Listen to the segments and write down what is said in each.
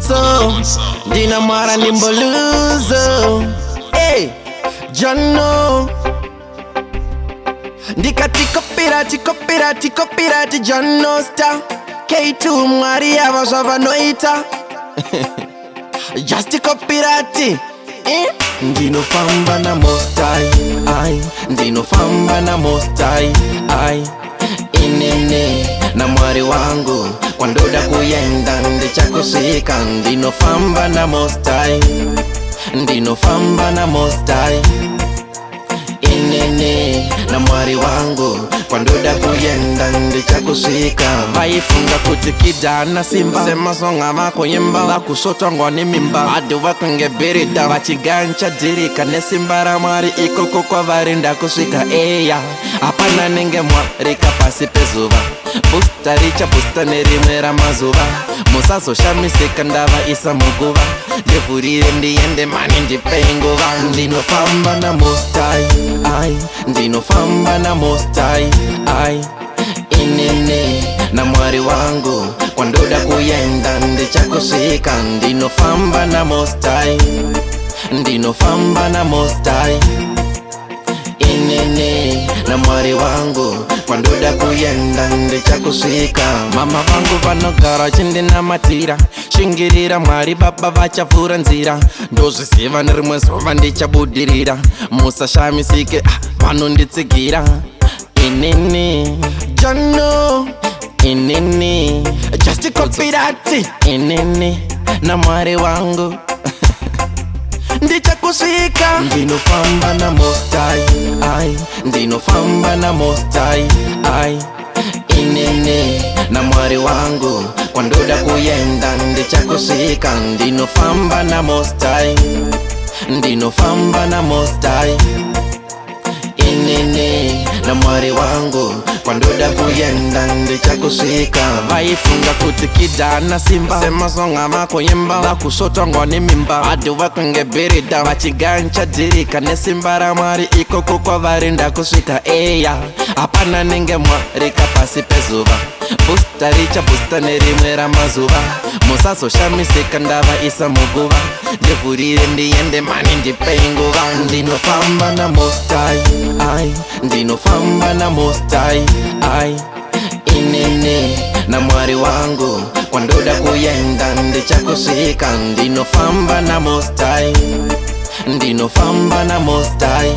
so Dina mara nimboluzo. Hey, Jono Ndika tiko pirati Jono star K2 mwari abasava noita Just tiko pirati Ndino famba na mostai ai Ndino famba na mostai ai Inene na mwari wangu kwa ndoda kuyenda ndichakusika. Ndino famba na mostai Ndino famba na mostai Inene na mwari wangu kwa ndoda kuyenda ndichakusika. Vaifunga kuti kijana simba sema songa mako yimba vakusotwa ngwani mimba adu vakungebirida vachigancha dirika nesimbara mwari ikoko kwa varinda kusvika. Eya apana nenge mwarika pasi pezuva busta richa busta nerimwe ramazuva musazoshamisika ndava isa muguva ndevhurire ndiende mani ndipei nguva. Ndinofamba na mostai ai ndinofamba na mostai ai Inene na mwari wangu kwa ndoda kuyenda ndichakusika. Ndinofamba na mostai Ndinofamba na mostai Inene na mwari wangu kwa ndoda kuyenda ndichakusika. Mama vangu vanogara chindina matira shingirira mwari baba vachavhura nzira ndozvisiva nerimwe zuva ndichabudirira musashamisike vanonditsigira. Inene Jono Inene just kopirati Inene na mwari wangu ndichakusika. Ndinofamba na mostai ai ndinofamba na mostai ai Inene na mwari wangu kwa ndoda kuyenda ndichakusika. Ndinofamba na mostai Ndinofamba na mostai Inene na mwari wangu kwa ndoda kuyenda ndichakusika. Vaifunga kuti kijana simba sema songa mako yimba vakusotwa ngwani mimba adu vakungebirida vachigancha dirika nesimbara mwari ikoko kwa varinda kusvika. Eya apana nenge mwarika pasi pezuva busta richa busta nerimwe ramazuva musazoshamisika ndava isa muguva ndevhurire ndiende mani ndipei nguva. Ndinofamba na mostai ai ndinofamba na mostai ai Inene na mwari wangu kwa ndoda kuyenda ndichakusika. Ndinofamba na mostai Ndinofamba na mostai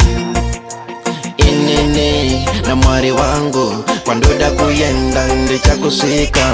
Inene na mwari wangu kwa ndoda kuyenda ndichakusika.